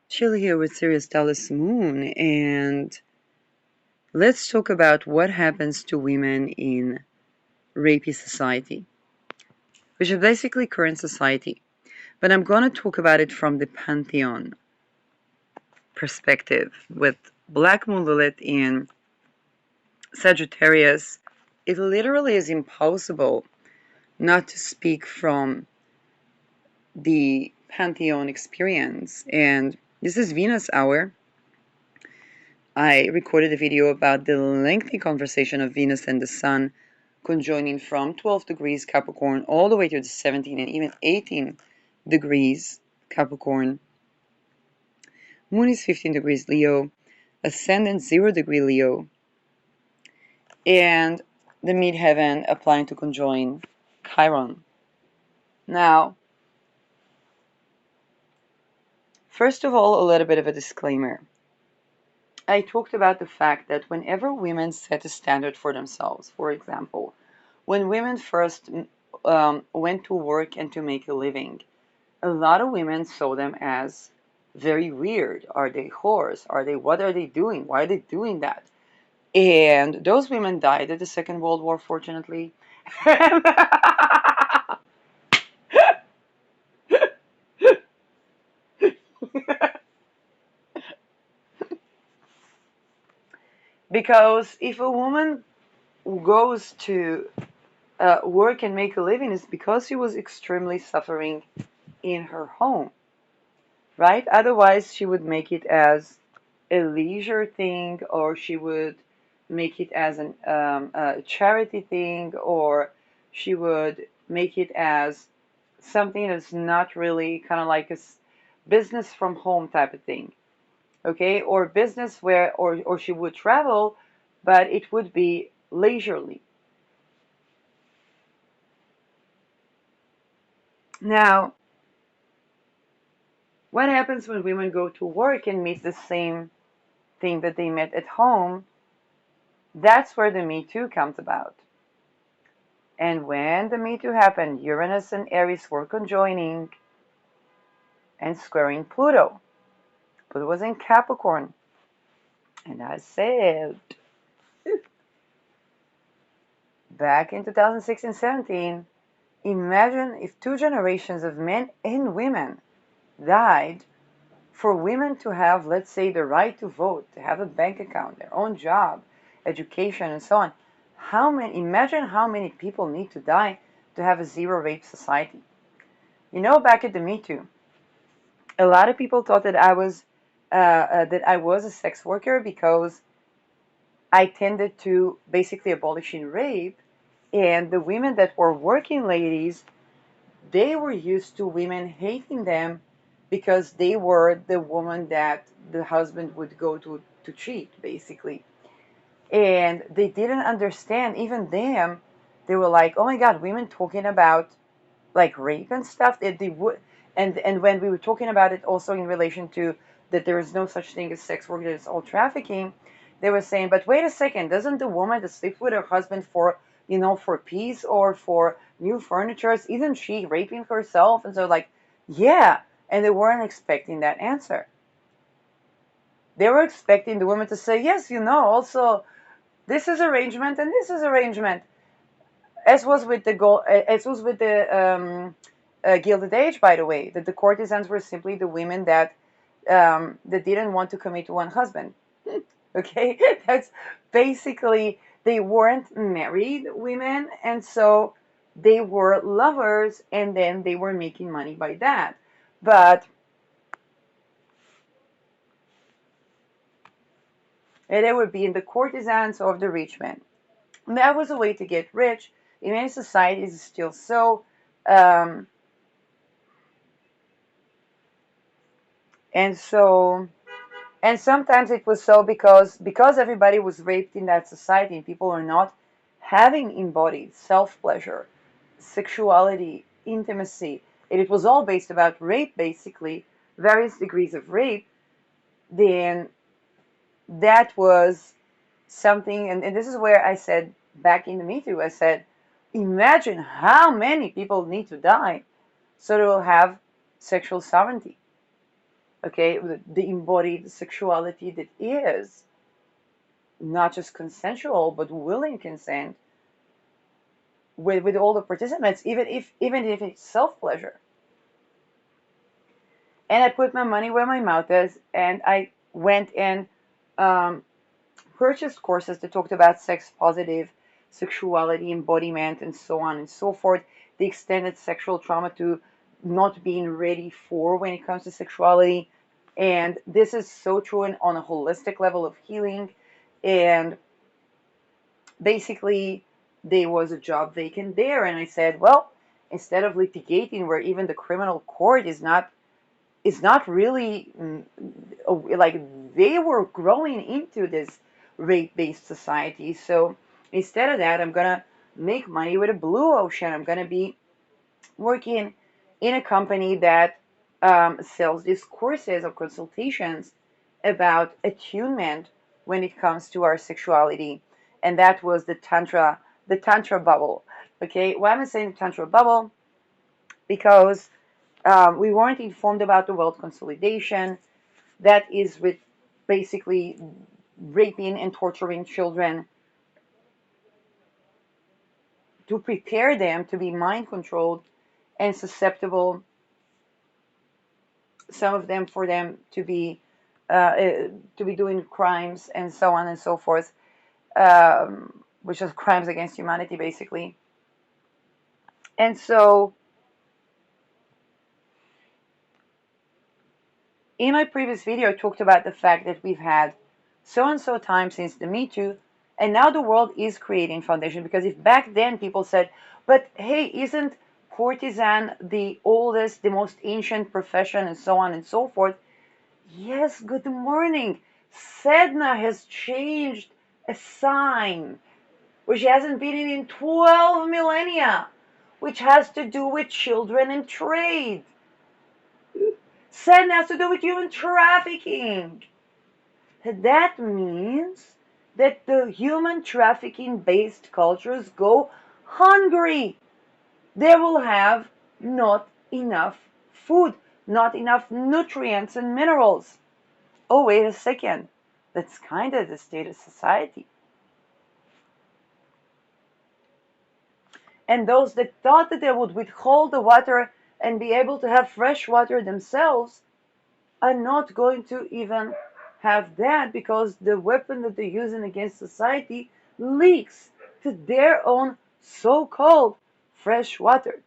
Chill here with Sirius Dallas Moon, and let's talk about what happens to women in rapey society, which is basically current society. But I'm going to talk about it from the pantheon perspective with Black Moon Lilith in Sagittarius. It literally is impossible not to speak from the pantheon experience. And this is Venus hour. I recorded a video about the lengthy conversation of Venus and the Sun conjoining from 12 degrees Capricorn all the way to the 17 and even 18 degrees Capricorn. Moon is 15 degrees Leo, Ascendant 0 degree Leo, and the midheaven applying to conjoin Chiron. Now, first of all, a little bit of a disclaimer. I talked about the fact that whenever women set a standard for themselves, for example, when women first went to work and to make a living, a lot of women saw them as very weird. Are they whores? What are they doing? Why are they doing that? And those women died at the Second World War, fortunately. Because if a woman goes to work and make a living, it's because she was extremely suffering in her home, right? Otherwise, she would make it as a leisure thing, or she would make it as a charity thing, or she would make it as something that's not really kind of like a business from home type of thing, okay? Or business where, or she would travel, but it would be leisurely. Now, what happens when women go to work and meet the same thing that they met at home? That's where the Me Too comes about. And when the Me Too happened, Uranus and Aries were conjoining and squaring Pluto. Pluto was in Capricorn. And I said, back in 2016-17, imagine if two generations of men and women died for women to have, let's say, the right to vote, to have a bank account, their own job, education, and so on. Imagine how many people need to die to have a zero rape society. You know, back at the Me Too, a lot of people thought that I was a sex worker because I tended to basically abolishing rape, and the women that were working ladies, they were used to women hating them because they were the woman that the husband would go to cheat, basically. And they didn't understand, even them, they were like, oh my God, women talking about like rape and stuff, that they would, and when we were talking about it also in relation to that there is no such thing as sex work, that it's all trafficking, they were saying, but wait a second, doesn't the woman that sleeps with her husband for, for peace or for new furniture, isn't she raping herself? And so like, yeah, and they weren't expecting that answer. They were expecting the woman to say, yes, also this is arrangement and this is arrangement, as was with the Gilded Age, by the way, that the courtesans were simply the women that didn't want to commit to one husband. Okay, that's basically, they weren't married women, and so they were lovers, and then they were making money by that. But they were being the courtesans of the rich men. And that was a way to get rich. In many societies, it's still so. Um, and so And sometimes it was so because everybody was raped in that society and people were not having embodied self-pleasure, sexuality, intimacy, and it was all based about rape, basically, various degrees of rape, then that was something, and this is where I said, back in the Me Too, I said, imagine how many people need to die so they will have sexual sovereignty. okay, the embodied sexuality that is not just consensual but willing consent with all the participants, even if it's self pleasure. And I put my money where my mouth is, and I went and um, purchased courses that talked about sex positive sexuality, embodiment, and so on and so forth. The extended sexual trauma to not being ready for when it comes to sexuality. And this is so true on a holistic level of healing. And basically, there was a job vacant there. And I said, well, instead of litigating where even the criminal court is not really like they were growing into this rate-based society. So instead of that, I'm gonna make money with a blue ocean. I'm gonna be working in a company that sells these courses or consultations about attunement when it comes to our sexuality, and that was the tantra bubble. Okay, why am I saying the tantra bubble? Because we weren't informed about the world consolidation that is with basically raping and torturing children to prepare them to be mind controlled and susceptible, some of them for them to be doing crimes and so on and so forth, which is crimes against humanity basically. And so in my previous video, I talked about the fact that we've had so and so time since the Me Too, and now the world is creating foundation. Because if back then people said, but hey, isn't courtesan the oldest, the most ancient profession, and so on and so forth? Yes, good morning. Sedna has changed a sign, which hasn't been in 12 millennia, which has to do with children and trade. Sedna has to do with human trafficking. That means that the human trafficking based cultures go hungry. They will have not enough food, not enough nutrients and minerals. Oh, wait a second. That's kind of the state of society. And those that thought that they would withhold the water and be able to have fresh water themselves are not going to even have that, because the weapon that they're using against society leaks to their own so-called fresh water.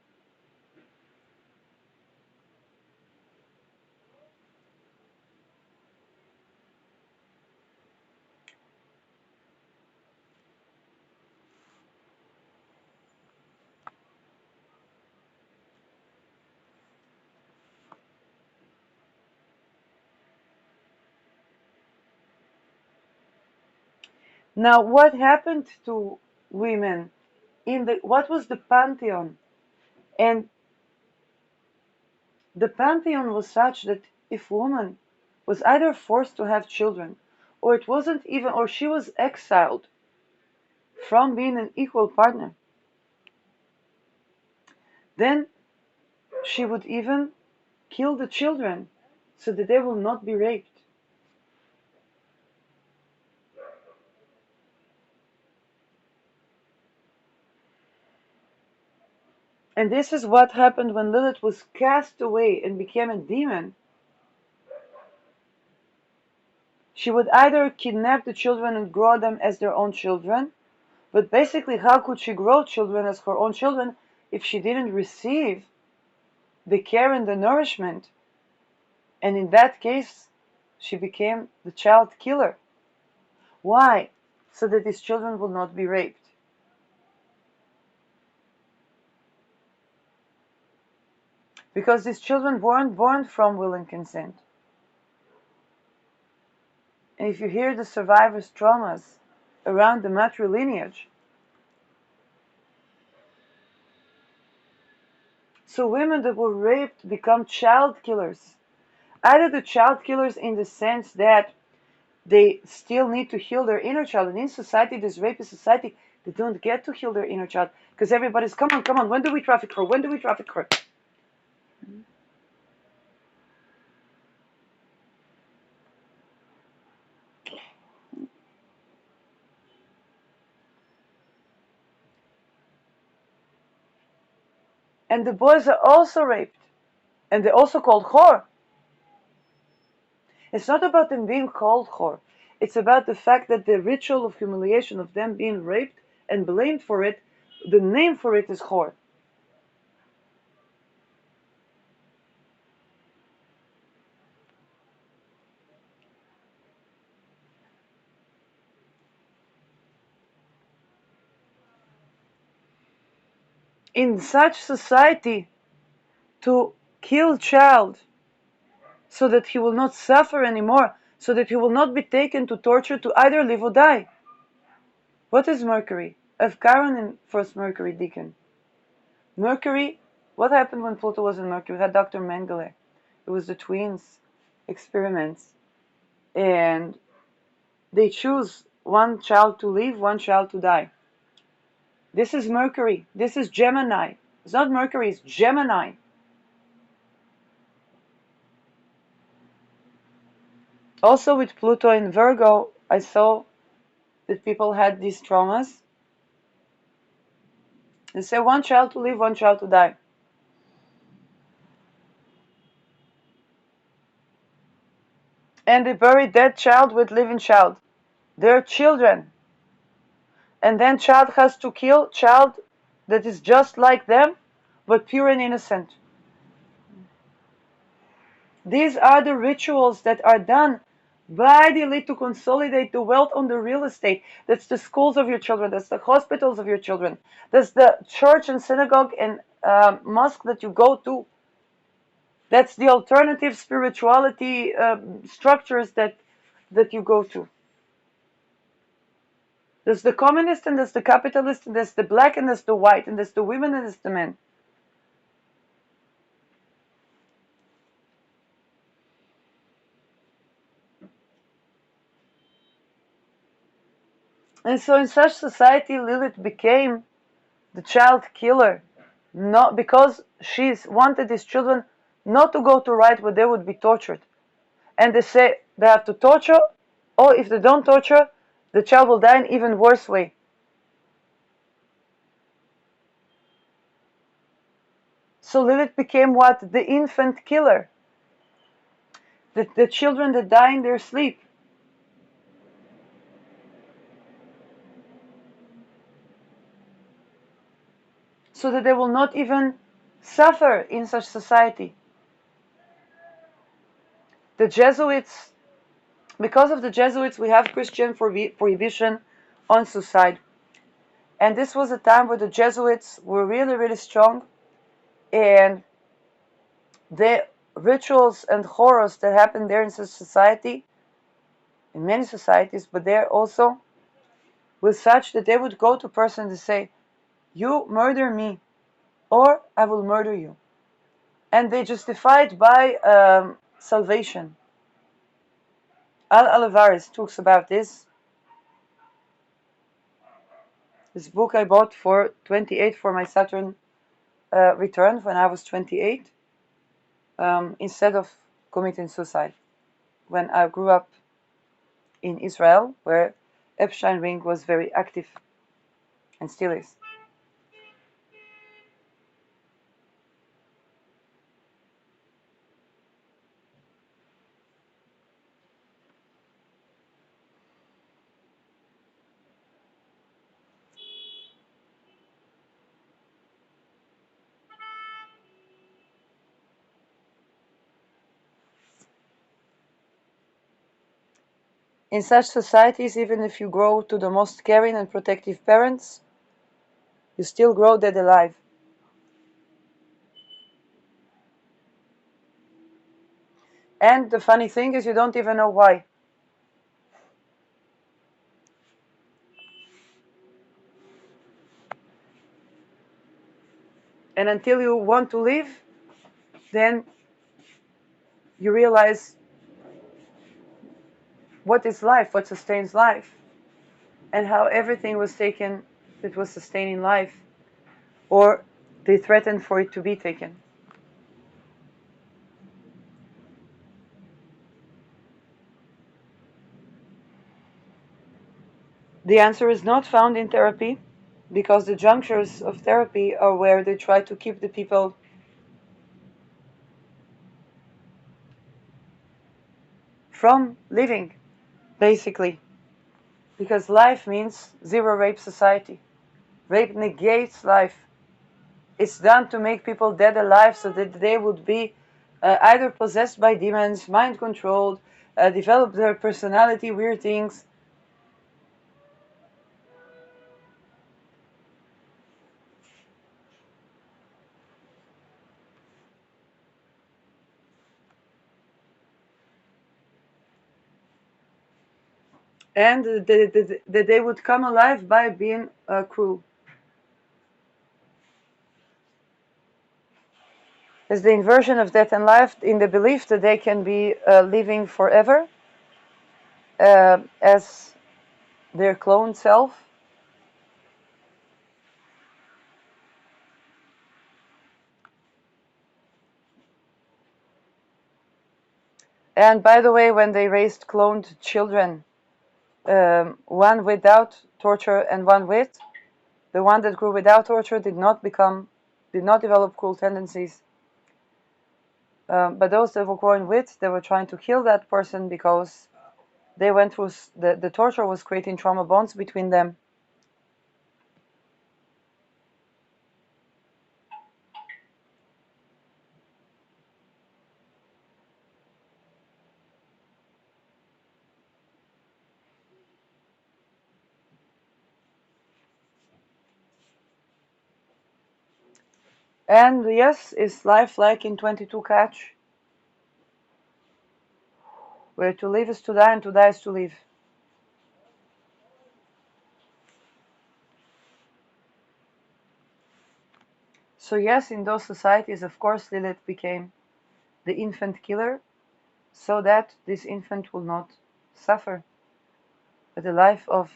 Now, what happened to women in what was the pantheon? And the pantheon was such that if woman was either forced to have children, or it wasn't even, or she was exiled from being an equal partner, then she would even kill the children so that they will not be raped. And this is what happened when Lilith was cast away and became a demon. She would either kidnap the children and grow them as their own children, but basically, how could she grow children as her own children if she didn't receive the care and the nourishment? And in that case, she became the child killer. Why? So that these children will not be raped. Because these children weren't born from will and consent. And if you hear the survivors' traumas around the matrilineage, so women that were raped become child killers. Either the child killers in the sense that they still need to heal their inner child. And in society, this rapist society, they don't get to heal their inner child because everybody's, come on, come on, when do we traffic her? When do we traffic her? And the boys are also raped. And they're also called whore. It's not about them being called whore. It's about the fact that the ritual of humiliation of them being raped and blamed for it, the name for it is whore. In such society, to kill child so that he will not suffer anymore, so that he will not be taken to torture to either live or die. What is Mercury? Of Chiron in first Mercury Deacon. Mercury, what happened when Pluto was in Mercury? We had Dr. Mengele. It was the twins experiments. And they choose one child to live, one child to die. This is Mercury. This is Gemini. It's not Mercury, it's Gemini. Also with Pluto in Virgo, I saw that people had these traumas. They say one child to live, one child to die. And they bury dead child with living child. They're children. And then child has to kill child that is just like them, but pure and innocent. These are the rituals that are done by the elite to consolidate the wealth on the real estate. That's the schools of your children. That's the hospitals of your children. That's the church and synagogue and mosque that you go to. That's the alternative spirituality structures that you go to. There's the communist and there's the capitalist and there's the black and there's the white and there's the women and there's the men. And so in such society, Lilith became the child killer, not because she wanted these children not to go to right where they would be tortured. And they say they have to torture, or if they don't torture, the child will die in an even worse way. So Lilith became what? The infant killer. The children that die in their sleep. So that they will not even suffer in such society. The Jesuits, because of the Jesuits, we have Christian prohibition on suicide. And this was a time where the Jesuits were really, really strong. And the rituals and horrors that happened there in society, in many societies, but there also, was such that they would go to a person and say, you murder me, or I will murder you. And they justified by salvation. Olivares talks about this. This book I bought for 28 for my Saturn return when I was 28, instead of committing suicide. When I grew up in Israel, where Epstein ring was very active and still is. In such societies, even if you grow to the most caring and protective parents, you still grow dead alive. And the funny thing is, you don't even know why. And until you want to live, then you realize what is life, what sustains life, and how everything was taken that was sustaining life, or they threatened for it to be taken. The answer is not found in therapy. because the junctures of therapy are where they try to keep the people from living, basically. Because life means zero rape society. Rape negates life. It's done to make people dead alive so that they would be either possessed by demons, mind controlled, develop their personality, weird things. And that they would come alive by being cruel. It's the inversion of death and life in the belief that they can be living forever as their clone self. And by the way, when they raised cloned children, one without torture and one with, the one that grew without torture did not develop cruel tendencies. But those that were growing with, they were trying to kill that person because they went through the torture was creating trauma bonds between them. And yes, is life like in 22 Catch, where to live is to die and to die is to live. So yes, in those societies, of course, Lilith became the infant killer, so that this infant will not suffer the life of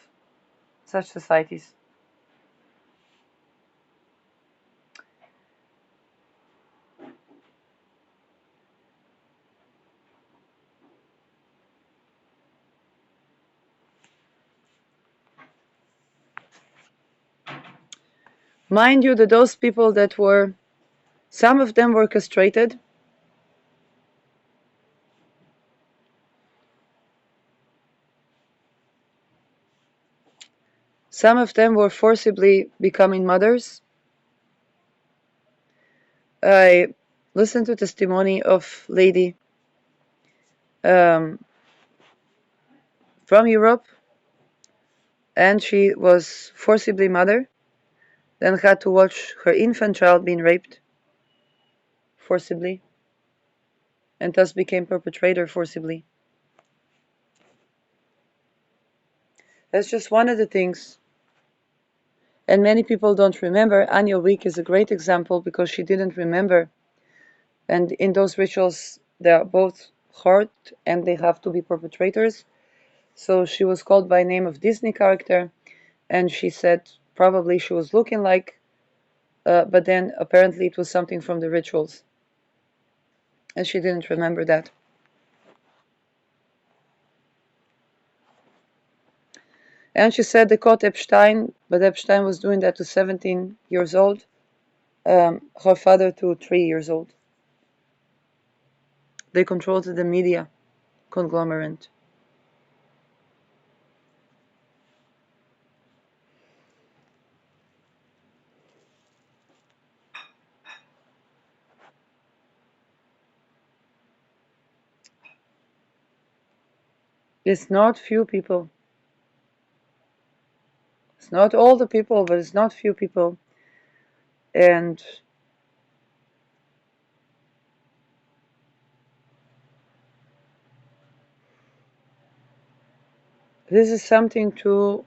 such societies. Mind you that those people that were, some of them were castrated, some of them were forcibly becoming mothers. I listened to testimony of lady from Europe, and she was forcibly mother, then had to watch her infant child being raped forcibly, and thus became perpetrator forcibly. That's just one of the things. And many people don't remember. Anya Week is a great example because she didn't remember. And in those rituals, they are both hard and they have to be perpetrators. So she was called by name of Disney character, and she said probably she was looking like, but then apparently it was something from the rituals. And she didn't remember that. And she said they caught Epstein, but Epstein was doing that to 17 years old, her father to 3 years old. They controlled the media conglomerate. It's not few people. It's not all the people, but it's not few people. And this is something to,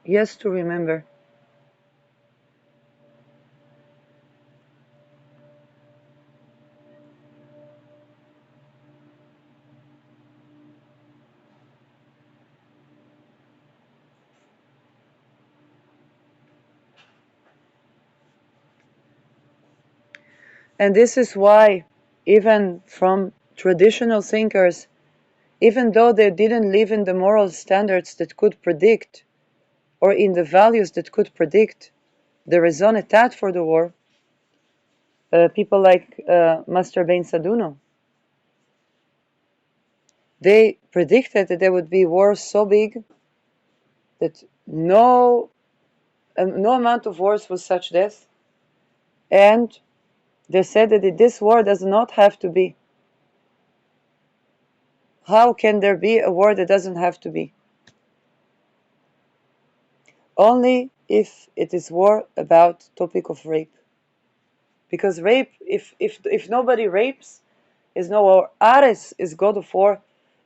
yes, to remember. And this is why, even from traditional thinkers, even though they didn't live in the moral standards that could predict, or in the values that could predict, the raison d'etat for the war, people like Master Ben Saduno, they predicted that there would be wars so big that no amount of wars was such death, and they said that this war does not have to be. How can there be a war that doesn't have to be? Only if it is war about topic of rape. Because rape, if nobody rapes, is no war. Ares is god of war,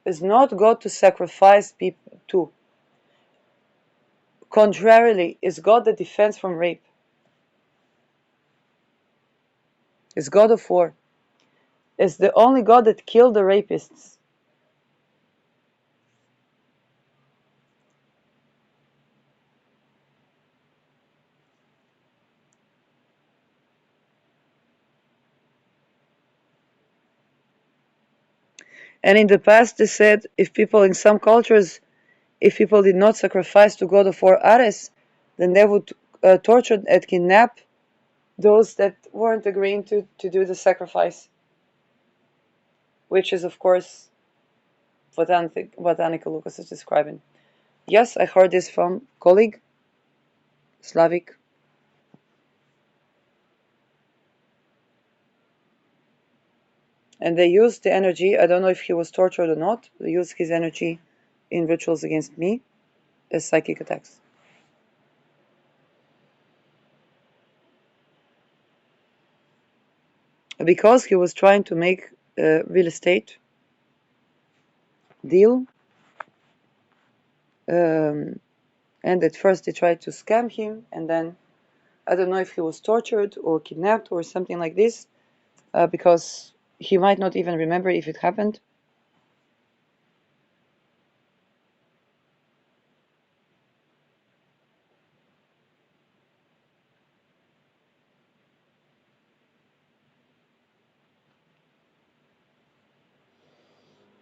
is not god to sacrifice people to. Contrarily, is god that defends from rape. Is god of war. Is the only god that killed the rapists. And in the past, they said if people in some cultures, if people did not sacrifice to god of war Ares, then they would torture and kidnap those that weren't agreeing to do the sacrifice, which is, of course, what Annika Lucas is describing. Yes, I heard this from colleague, Slavic. And they used the energy, I don't know if he was tortured or not, they used his energy in rituals against me as psychic attacks. Because he was trying to make a real estate deal, and at first they tried to scam him, and then I don't know if he was tortured or kidnapped or something like this, because he might not even remember if it happened.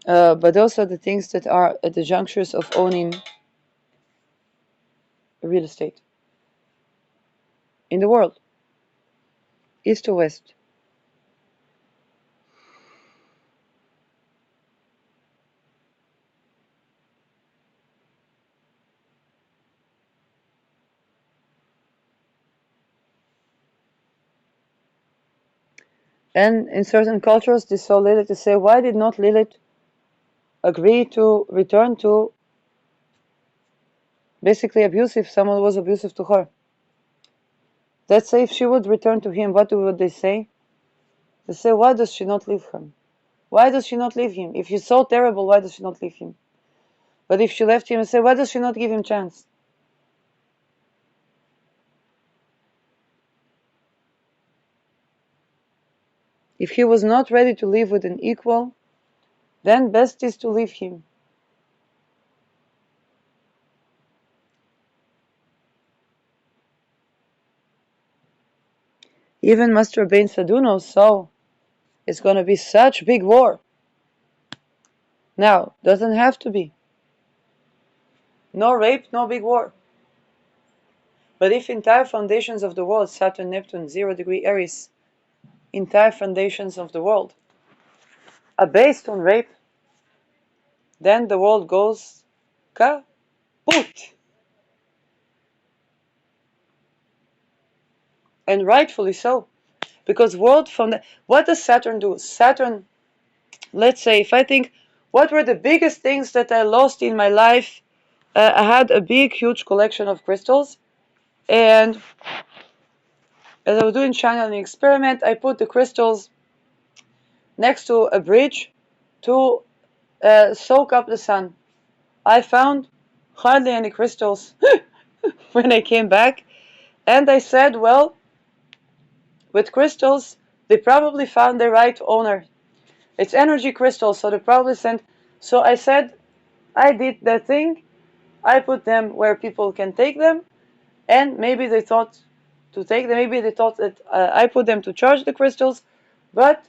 But those are the things that are at the junctures of owning real estate in the world, east to west. And in certain cultures, they saw Lilith to say, why did not Lilith agree to return to basically abuse if someone was abusive to her? Let's say if she would return to him, what would they say? They say, why does she not leave him? Why does she not leave him? If he's so terrible, why does she not leave him? But if she left him and say, why does she not give him chance? If he was not ready to live with an equal, then best is to leave him. Even Master Ben Saduno saw it's going to be such big war. Now, doesn't have to be. No rape, no big war. But if entire foundations of the world, Saturn, Neptune, 0° Aries, entire foundations of the world are based on rape, then the world goes kaput. And rightfully so. Because what does Saturn do? Saturn, let's say, if I think, what were the biggest things that I lost in my life? I had a big, huge collection of crystals, and as I was doing channeling experiment, I put the crystals next to a bridge to soak up the sun. I found hardly any crystals when I came back, and I said, well, with crystals, they probably found the right owner. It's energy crystals, so they probably sent. So I said, I did that thing. I put them where people can take them, and maybe they thought to take them. Maybe they thought that I put them to charge the crystals, but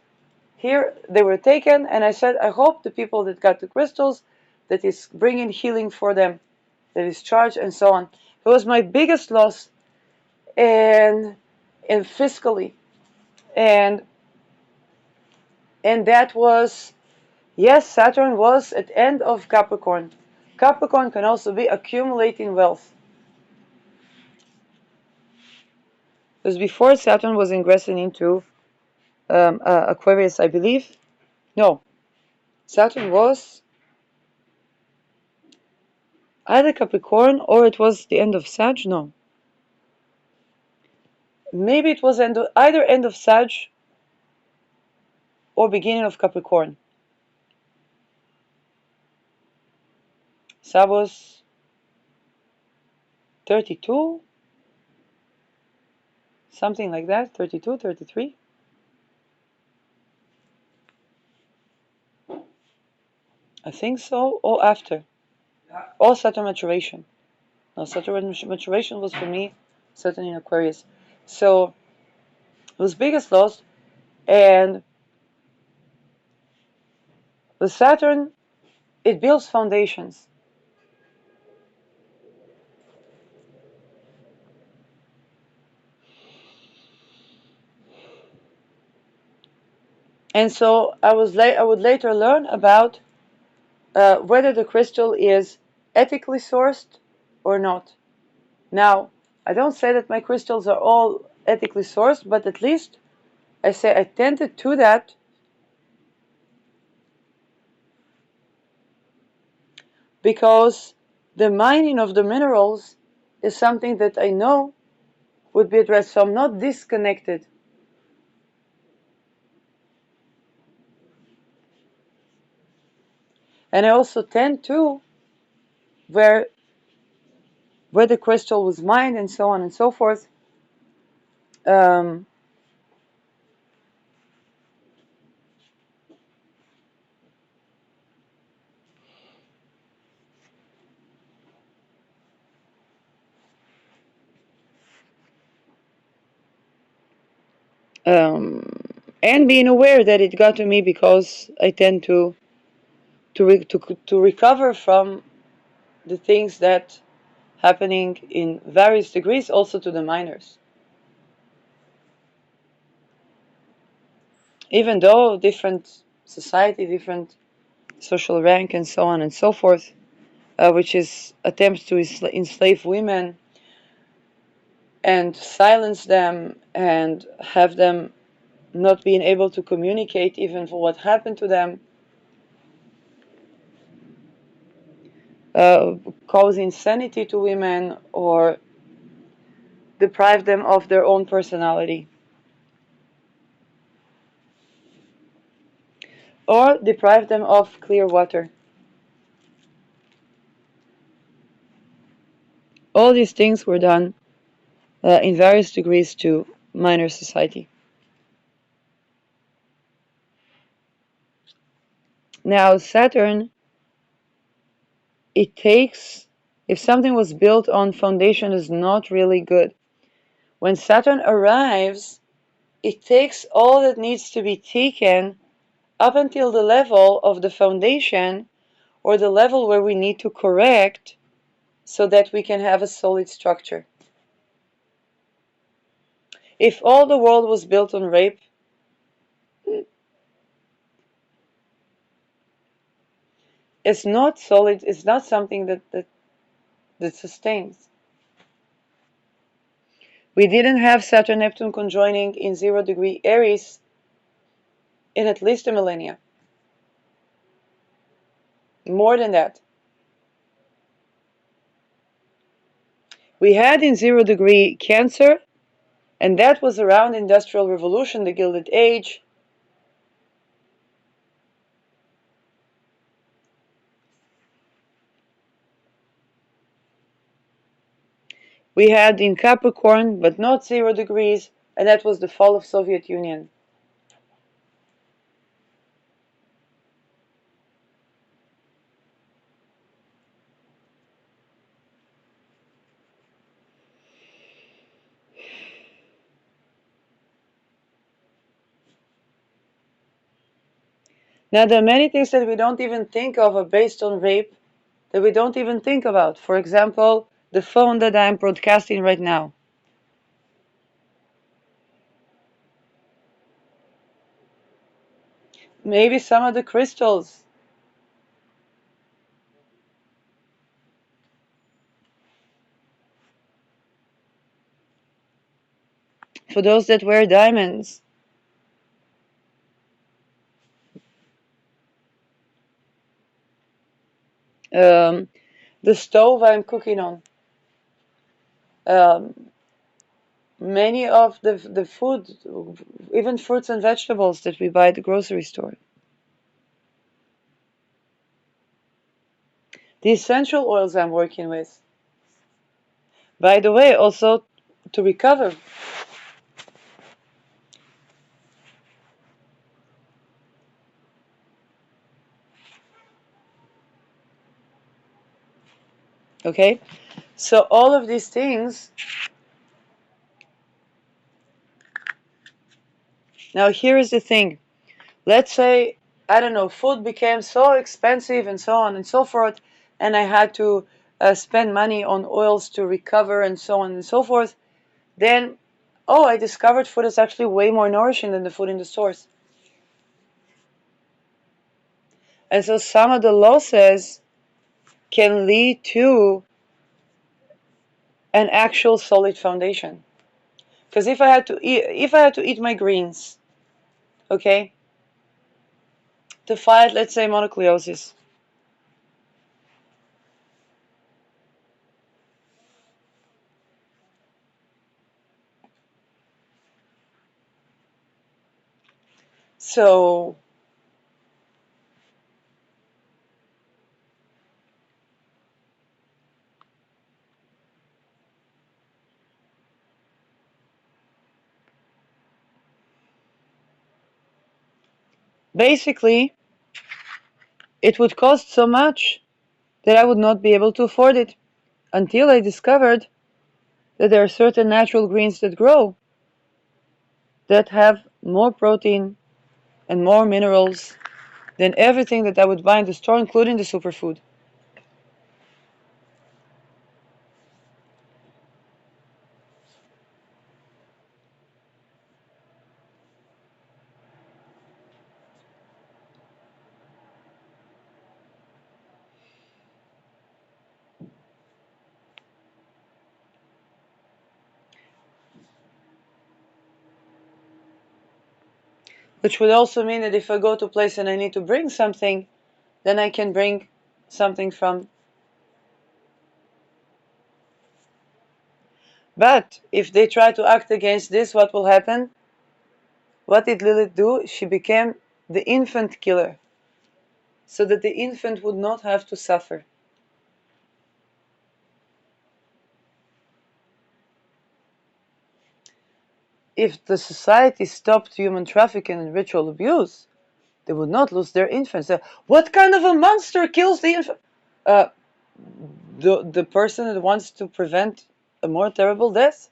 here they were taken, and I said, I hope the people that got the crystals, that is bringing healing for them, that is charged, and so on. It was my biggest loss. and fiscally, and that was, yes, Saturn was at end of Capricorn. Capricorn can also be accumulating wealth. Because before Saturn was ingressing into Aquarius, I believe. No, Saturn was either Capricorn or it was the end of Sag. No, maybe it was either end of Sag or beginning of Capricorn. So I was 32, something like that, 32, 33. I think so, or after. Or Saturn maturation. No, Saturn maturation was for me Saturn in Aquarius. So it was biggest loss, and the Saturn, it builds foundations. And so I would later learn about whether the crystal is ethically sourced or not. Now, I don't say that my crystals are all ethically sourced, but at least I say I tended to that because the mining of the minerals is something that I know would be addressed. So I'm not disconnected. And I also tend to where the crystal was mined and so on and so forth. Um, um, and being aware that it got to me because I tend to recover from the things that happening in various degrees also to the minors. Even though different society, different social rank and so on and so forth, which is attempts to enslave women and silence them and have them not being able to communicate even for what happened to them, cause insanity to women or deprive them of their own personality, or deprive them of clear water. All these things were done in various degrees to minor society. Now, Saturn, it takes, if something was built on foundation is not really good. When Saturn arrives, it takes all that needs to be taken up until the level of the foundation or the level where we need to correct so that we can have a solid structure. If all the world was built on rape, it's not solid, it's not something that sustains. We didn't have Saturn Neptune conjoining in 0 degree Aries in at least a millennia. More than that. We had in 0 degree Cancer, and that was around Industrial Revolution, the Gilded Age. We had in Capricorn, but not 0 degrees, and that was the fall of Soviet Union. Now, there are many things that we don't even think of are based on rape that we don't even think about. For example, the phone that I'm broadcasting right now. maybe some of the crystals. For those that wear diamonds. Um, the stove I'm cooking on. Um, many of the food, even fruits and vegetables that we buy at the grocery store. The essential oils I'm working with. By the way, also to recover. Okay? So all of these things. Now here is the thing. Let's say, I don't know, food became so expensive and so on and so forth, and I had to spend money on oils to recover and so on and so forth. Then, oh, I discovered food is actually way more nourishing than the food in the stores. And so some of the losses can lead to an actual solid foundation. Because if I had to eat my greens, okay, to fight, let's say, mononucleosis, so basically it would cost so much that I would not be able to afford it until I discovered that there are certain natural greens that grow that have more protein and more minerals than everything that I would buy in the store, including the superfood. Which would also mean that if I go to a place and I need to bring something, then I can bring something from. But if they try to act against this, what will happen? What did Lilith do? She became the infant killer, so that the infant would not have to suffer. If the society stopped human trafficking and ritual abuse, they would not lose their infants. What kind of a monster kills the infant? Uh, the person that wants to prevent a more terrible death?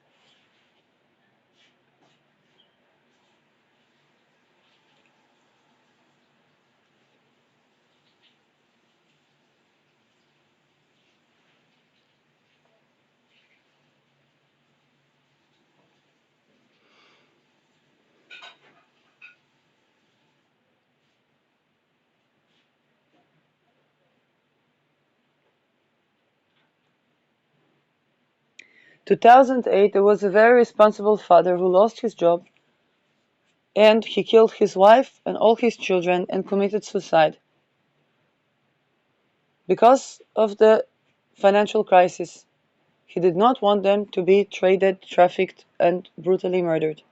In 2008, there was a very responsible father who lost his job and he killed his wife and all his children and committed suicide because of the financial crisis. He did not want them to be traded, trafficked, and brutally murdered.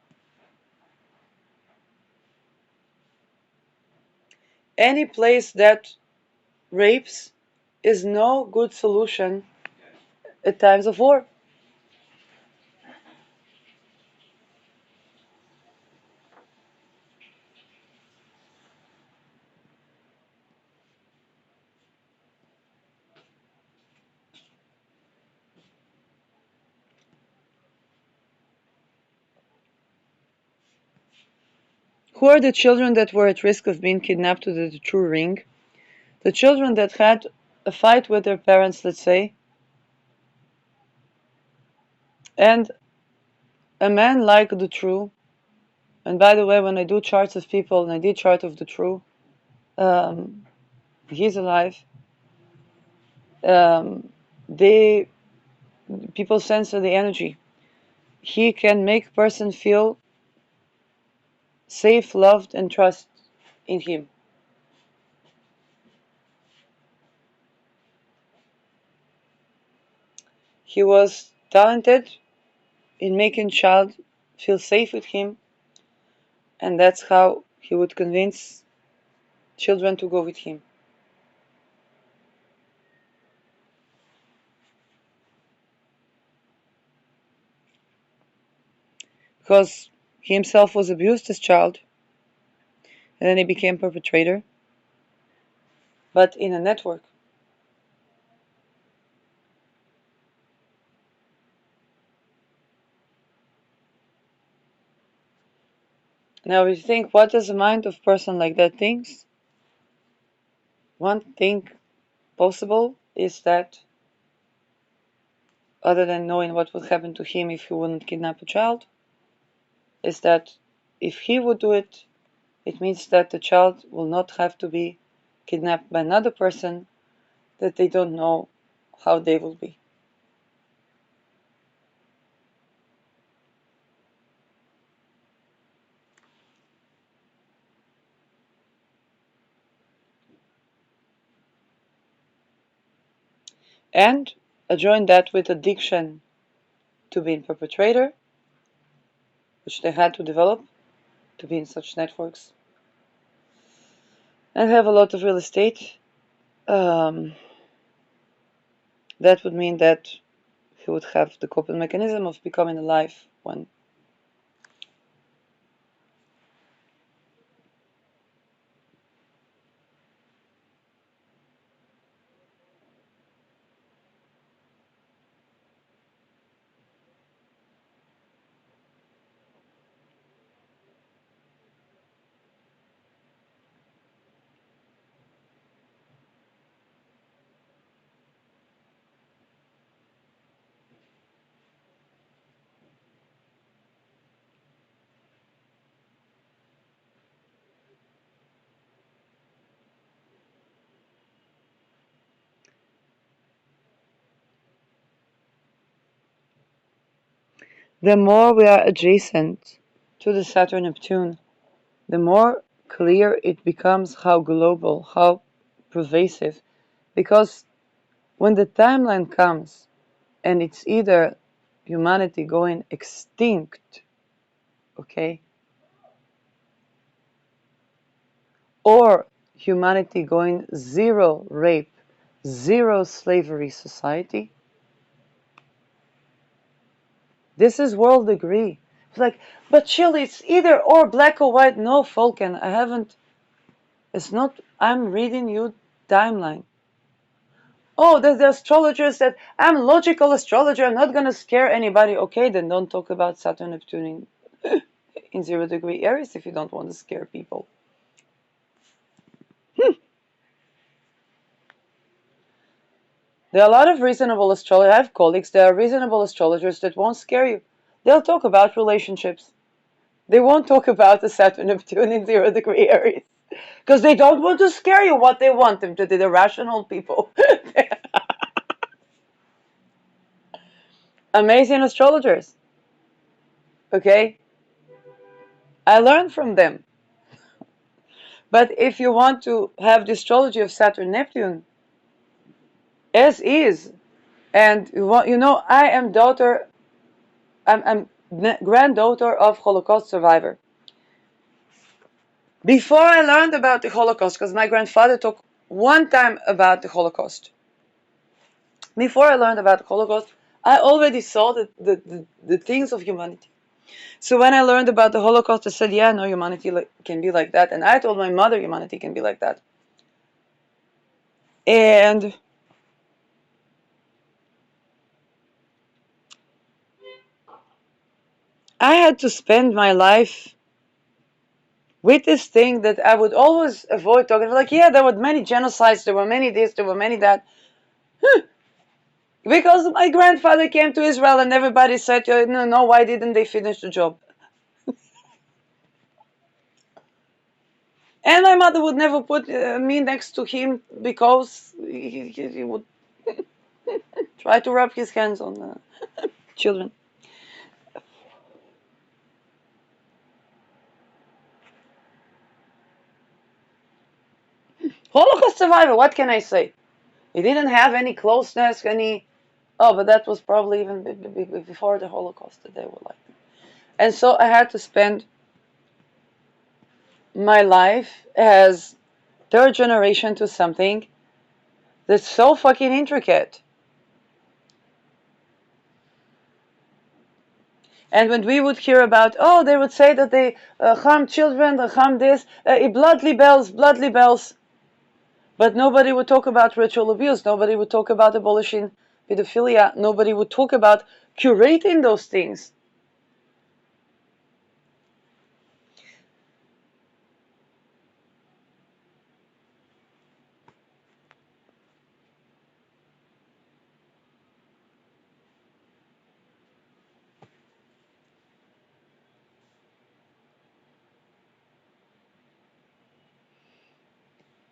Any place that rapes is no good solution at times of war. Who are the children that were at risk of being kidnapped to the true ring? The children that had a fight with their parents, let's say, and a man like the true. And by the way, when I do charts of people, and I did chart of the true, um, he's alive. Um, they People censor the energy. He can make person feel safe, loved, and trust in him. He was talented in making child feel safe with him, and that's how he would convince children to go with him. Because he himself was abused as child, and then he became perpetrator, but in a network. Now, if you think, what does the mind of a person like that thinks? One thing possible is that, other than knowing what would happen to him if he wouldn't kidnap a child, is that if he would do it, it means that the child will not have to be kidnapped by another person that they don't know how they will be. And join that with addiction to being perpetrator, which they had to develop to be in such networks, and have a lot of real estate. Um, that would mean that he would have the coping mechanism of becoming alive when. The more we are adjacent to the Saturn Neptune, the more clear it becomes how global, how pervasive. Because when the timeline comes and it's either humanity going extinct, okay, or humanity going zero rape, zero slavery society, this is world degree. It's like, but Chile, it's either or, black or white. No, Falcon, I haven't. It's not. I'm reading you timeline. Oh, there's the astrologers that I'm logical astrologer. I'm not gonna scare anybody. Okay, then don't talk about Saturn Neptune in 0 degree Aries if you don't want to scare people. There are a lot of reasonable astrologers. I have colleagues. There are reasonable astrologers that won't scare you. They'll talk about relationships. They won't talk about the Saturn Neptune in 0 degree Aries because they don't want to scare you. What they want them to do, the rational people. Amazing astrologers. Okay, I learned from them. But if you want to have the astrology of Saturn Neptune as is, and I am I'm granddaughter of Holocaust survivor. Before I learned about the Holocaust, because my grandfather talked one time about the Holocaust. Before I learned about the Holocaust, I already saw the things of humanity. So when I learned about the Holocaust, I said, yeah, no, humanity can be like that. And I told my mother humanity can be like that. And I had to spend my life with this thing that I would always avoid talking. Like, yeah, there were many genocides, there were many this, there were many that. Because my grandfather came to Israel and everybody said, no, why didn't they finish the job? And my mother would never put me next to him because he would try to rub his hands on children. Holocaust survivor, what can I say? He didn't have any closeness, any. Oh, but that was probably even before the Holocaust that they were like. And so I had to spend my life as third generation to something that's so fucking intricate. And when we would hear about, oh, they would say that they harm children, they harm this, blood libels, blood libels. But nobody would talk about ritual abuse. Nobody would talk about abolishing pedophilia. Nobody would talk about curating those things.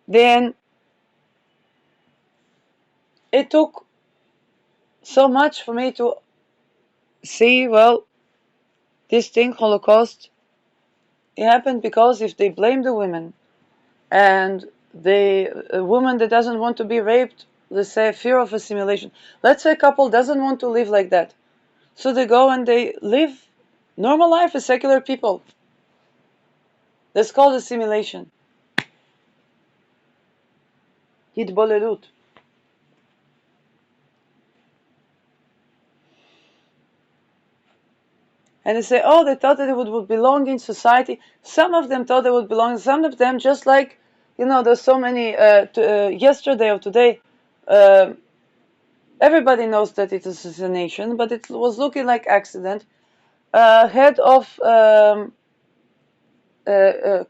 Then it took so much for me to see, well, this thing, Holocaust, it happened because if they blame the women and a woman that doesn't want to be raped, let's say fear of assimilation. Let's say a couple doesn't want to live like that. So they go and they live normal life as secular people. That's called assimilation. Hitbolelut. And they say, oh, they thought that they would belong in society. Some of them thought they would belong. Some of them, just like, there's so many, yesterday or today, uh, everybody knows that it's assassination, but it was looking like accident. Head of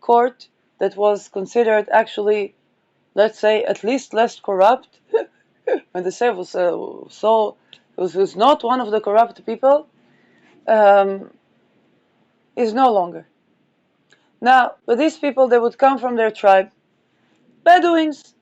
court that was considered actually, let's say, at least less corrupt, when they say it was was not one of the corrupt people, um, is no longer. Now, with these people, they would come from their tribe, Bedouins.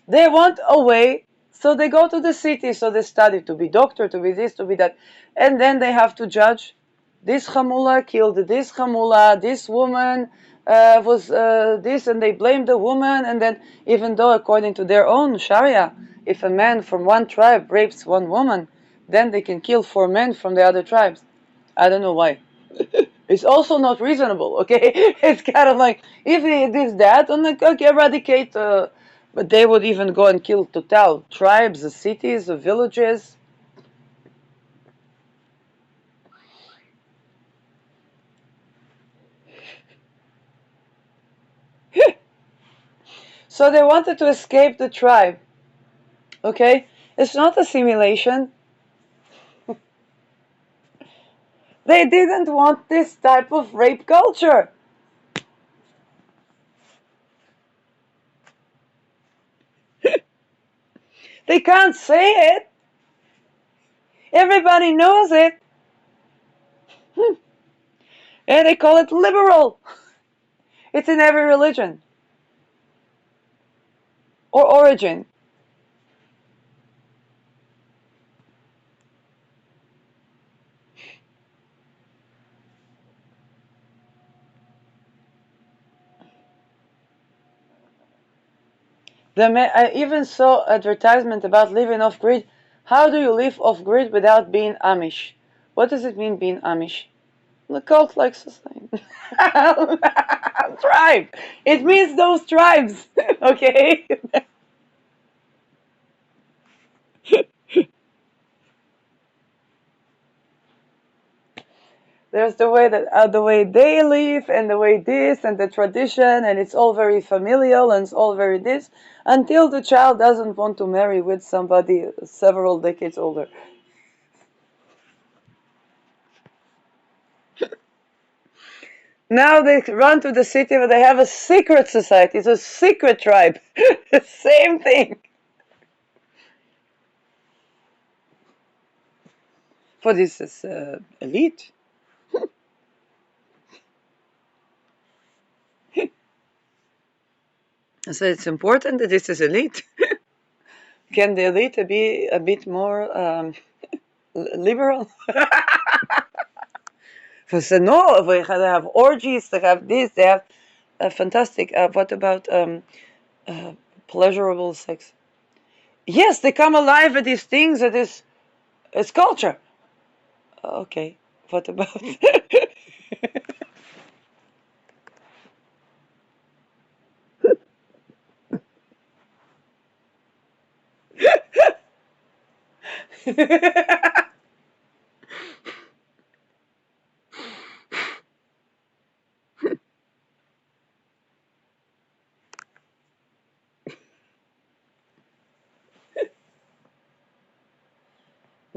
They want a way, so they go to the city, so they study to be doctor, to be this, to be that. And then they have to judge. This Hamula killed this Hamula, this woman was this, and they blame the woman. And then, even though according to their own Sharia, if a man from one tribe rapes one woman, then they can kill 4 men from the other tribes. I don't know why. It's also not reasonable, okay? It's kind of like, if he did that, I'm like, okay, eradicate. But they would even go and kill total tribes, the cities, the villages. So they wanted to escape the tribe, okay? It's not assimilation. They didn't want this type of rape culture. They can't say it. Everybody knows it. And they call it liberal. It's in every religion or origin. I even saw advertisement about living off grid. How do you live off grid without being Amish? What does it mean being Amish? The cult like society. Tribe. It means those tribes. Okay. There's the way they live and the way this and the tradition, and it's all very familial and it's all very this until the child doesn't want to marry with somebody several decades older. Now they run to the city where they have a secret society. It's a secret tribe. Same thing. For this is elite. So it's important that this is elite. Can the elite be a bit more liberal? They said, no, they have orgies, they have this, they have fantastic. What about uh, pleasurable sex? Yes, they come alive with these things. It's culture. Okay, what about?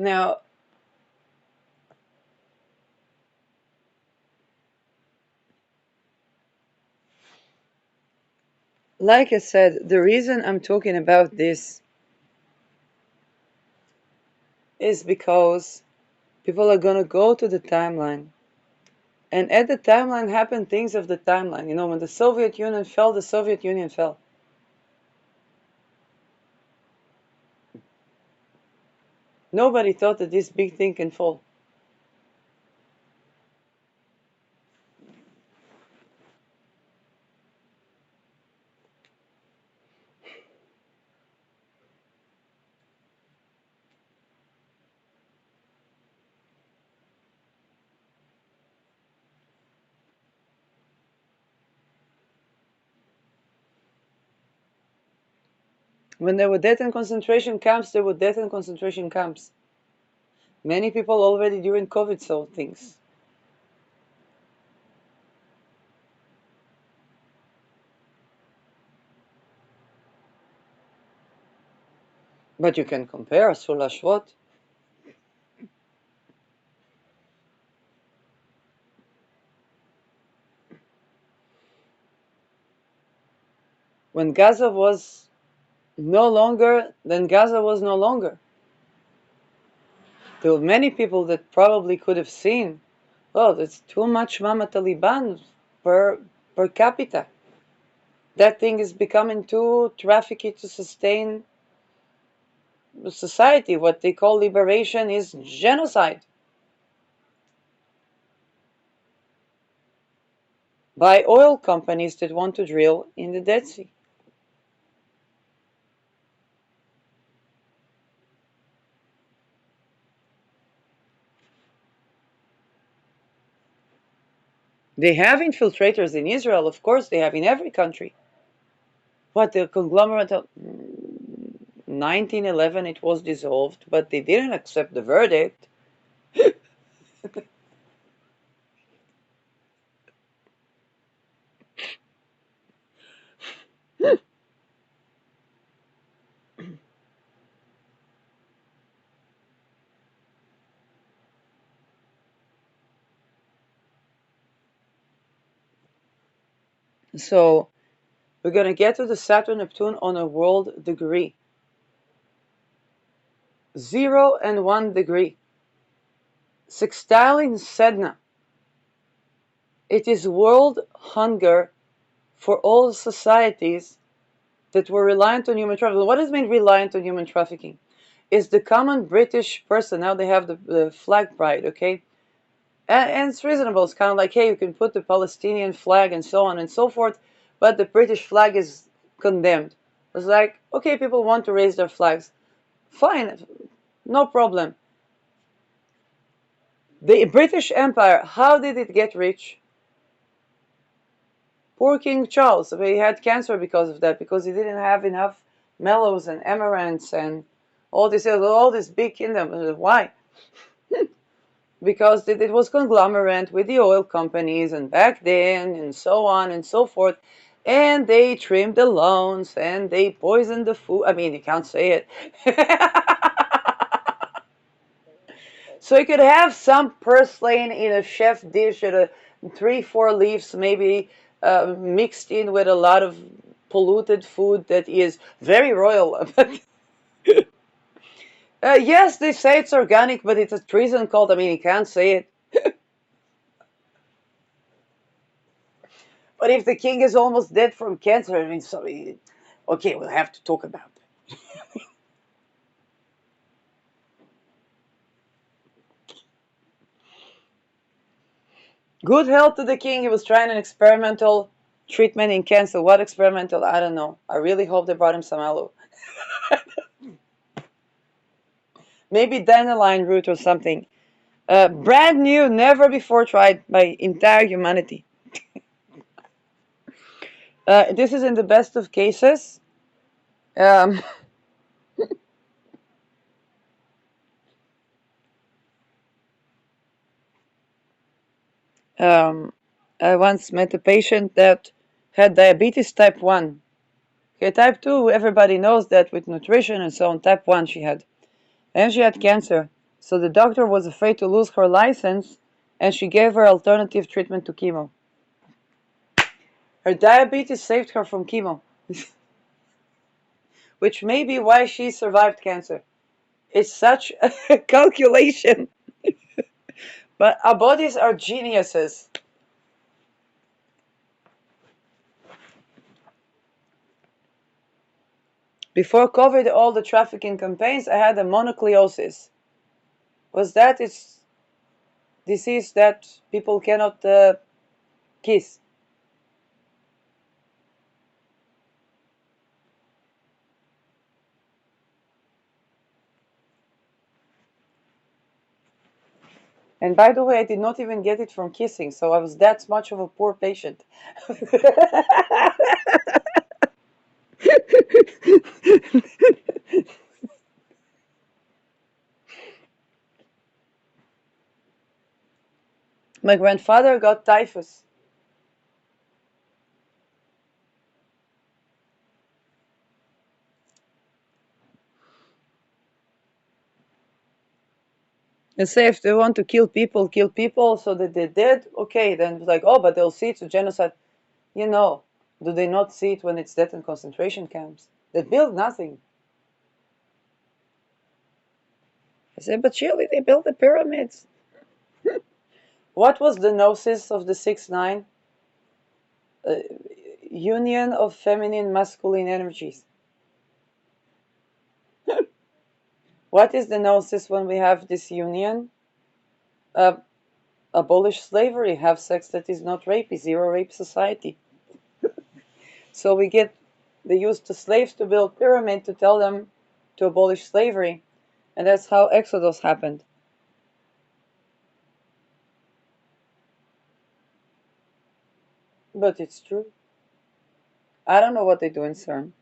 Now, like I said, the reason I'm talking about this is because people are gonna go to the timeline. And at the timeline happen things of the timeline. You know, when the Soviet Union fell, the Soviet Union fell. Nobody thought that this big thing can fall. When there were death in concentration camps, there were death in concentration camps. Many people already during COVID saw things. But you can compare Sulash what? When Gaza was no longer, then Gaza was no longer. There were many people that probably could have seen, oh, that's too much Mama Taliban per, per capita. That thing is becoming too trafficky to sustain society. What they call liberation is genocide by oil companies that want to drill in the Dead Sea. They have infiltrators in Israel, of course, they have in every country. What the conglomerate of 1911, it was dissolved, but they didn't accept the verdict. So we're going to get to the Saturn Neptune on a world degree. 0 and 1 degree. Sextile in Sedna. It is world hunger for all societies that were reliant on human trafficking. What does it mean reliant on human trafficking? Is the common British person, now they have the flag pride, okay? And it's reasonable. It's kind of like, hey, you can put the Palestinian flag and so on and so forth, but the British flag is condemned. It's like, okay, people want to raise their flags. Fine, no problem. The British Empire, how did it get rich? Poor King Charles. He had cancer because of that, because he didn't have enough mellows and amaranths and all this big kingdom. Why? Because it was conglomerate with the oil companies and back then and so on and so forth. And they trimmed the lawns and they poisoned the food. I mean, you can't say it. So you could have some purslane in a chef dish at a 3, 4 leaves, maybe mixed in with a lot of polluted food that is very royal. Yes, they say it's organic, but it's a treason cult. I mean, you can't say it. But if the king is almost dead from cancer, I mean, sorry, okay, we'll have to talk about that. Good health to the king. He was trying an experimental treatment in cancer. What experimental? I don't know. I really hope they brought him some aloe. Maybe dandelion root or something. Brand new, never before tried by entire humanity. This is in the best of cases. Um, um, I once met a patient that had diabetes type 1. Okay, type 2, everybody knows that with nutrition and so on. Type 1 she had. And she had cancer. So the doctor was afraid to lose her license and she gave her alternative treatment to chemo. Her diabetes saved her from chemo, which may be why she survived cancer. It's such a calculation. But our bodies are geniuses. Before COVID, all the trafficking campaigns, I had a mononucleosis. Was that it's disease that people cannot kiss? And by the way, I did not even get it from kissing, so I was that much of a poor patient. My grandfather got typhus. And say if they want to kill people, so that they did, okay, then it's like, oh, but they'll see it's a genocide. You know, do they not see it when it's death in concentration camps? They build nothing. I said, but surely they built the pyramids. What was the gnosis of the 6-9? Uh, Union of feminine masculine energies. What is the gnosis when we have this union? Uh, Abolish slavery, have sex that is not rapey, zero rape society. So they used the slaves to build pyramid to tell them to abolish slavery. And that's how Exodus happened. But it's true. I don't know what they do in CERN.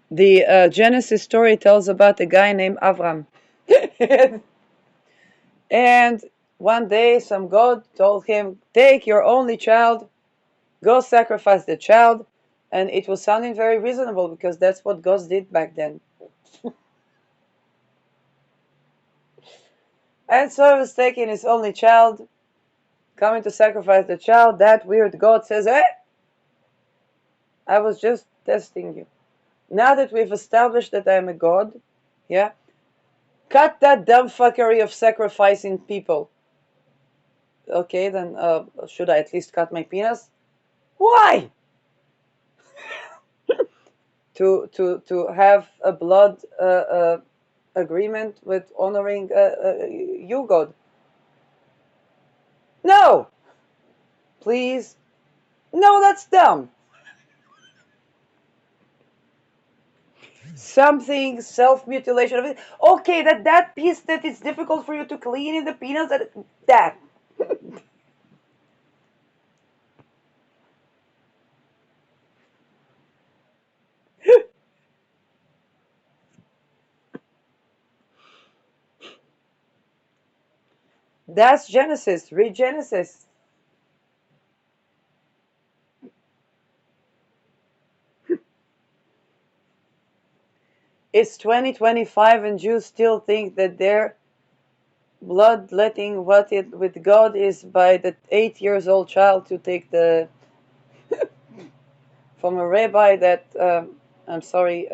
The Genesis story tells about a guy named Avram. And one day some God told him, take your only child, go sacrifice the child. And it was sounding very reasonable because that's what God did back then. And so he was taking his only child, coming to sacrifice the child. That weird God says, hey, I was just testing you. Now that we've established that I'm a God, yeah, cut that dumb fuckery of sacrificing people. Okay, then should I at least cut my penis? Why? To have a blood agreement with honoring you, God? No, please. No, that's dumb. Something self-mutilation. Okay, that piece that it's difficult for you to clean in the penis. That. That's Genesis. Read Genesis. It's 2025 and Jews still think that their bloodletting what it with God is by the 8 years old child to take the from a rabbi that I'm sorry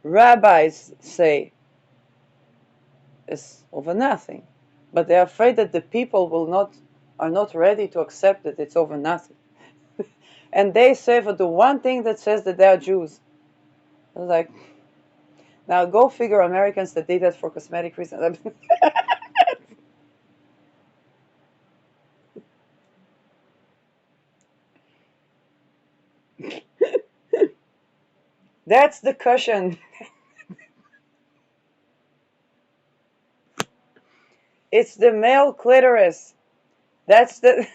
rabbis say is over nothing, but they're afraid that the people are not ready to accept that it's over nothing. And they say for the one thing that says that they are Jews. I was like, now go figure Americans that did that for cosmetic reasons. That's the cushion. It's the male clitoris. That's the.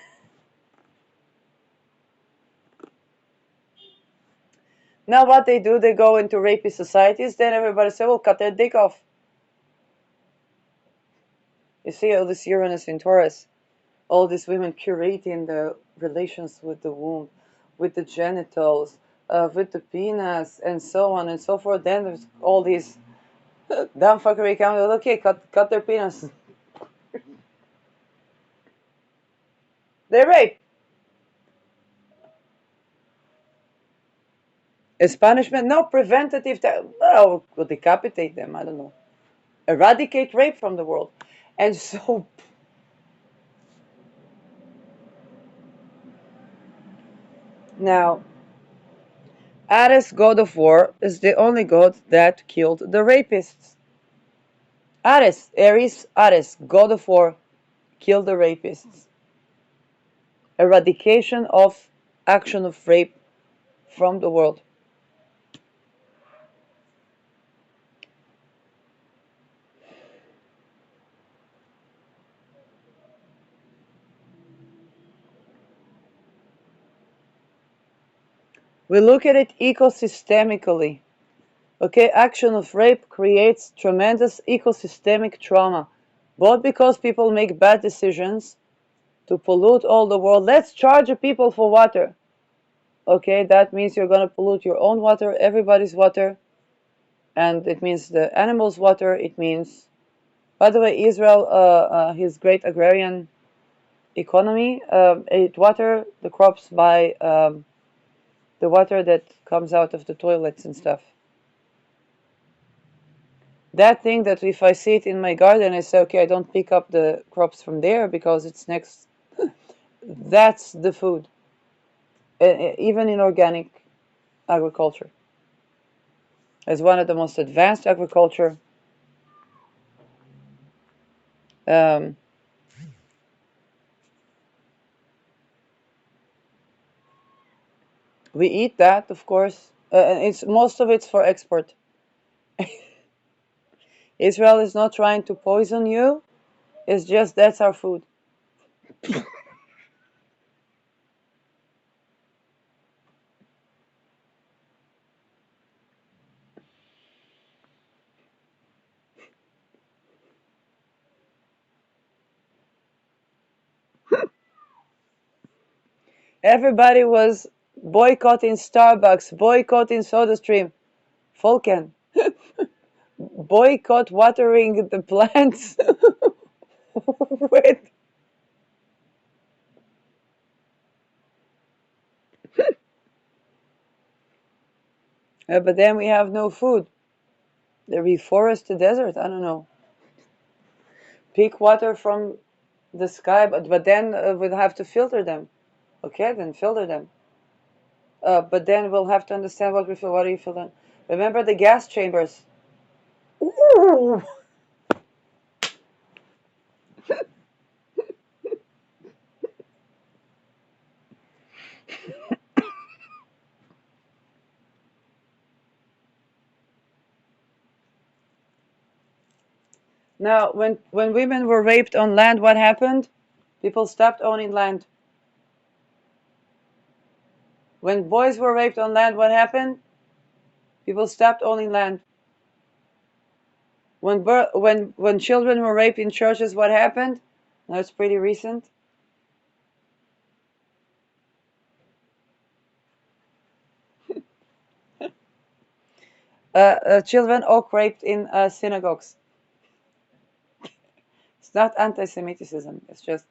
Now what they do, they go into rapist societies. Then everybody say, "Well, cut their dick off." You see all this Uranus in Taurus, all these women curating the relations with the womb, with the genitals, with the penis, and so on and so forth. Then there's all these dumb fuckery coming. Okay, cut their penis. They rape. As punishment? No, preventative. Well, we'll decapitate them. I don't know. Eradicate rape from the world. And so now, Ares, god of war, is the only god that killed the rapists. Ares, god of war, killed the rapists. Eradication of action of rape from the world. We look at it ecosystemically. Okay, action of rape creates tremendous ecosystemic trauma, both because people make bad decisions to pollute all the world. Let's charge the people for water. Okay, that means you're going to pollute your own water, everybody's water, and it means the animals' water. It means, by the way, Israel, his great agrarian economy, it water the crops by the water that comes out of the toilets and stuff. That thing that if I see it in my garden, I say, okay, I don't pick up the crops from there because it's next. That's the food, even in organic agriculture. As one of the most advanced agriculture. Um, we eat that, of course. It's most of it's for export. Israel is not trying to poison you. It's just that's our food. Everybody was boycotting Starbucks, boycotting SodaStream. Volken, boycott watering the plants with. But then we have no food. They reforest the desert. I don't know. Pick water from the sky, but then we'll have to filter them. Okay, then filter them. But then we'll have to understand what we feel. What are you feeling? Remember the gas chambers. Ooh. Now, when women were raped on land, what happened? People stopped owning land. When boys were raped on land, what happened? People stopped owning land. When children were raped in churches, what happened? Now it's pretty recent. Children all raped in synagogues. It's not anti-Semitism. It's just.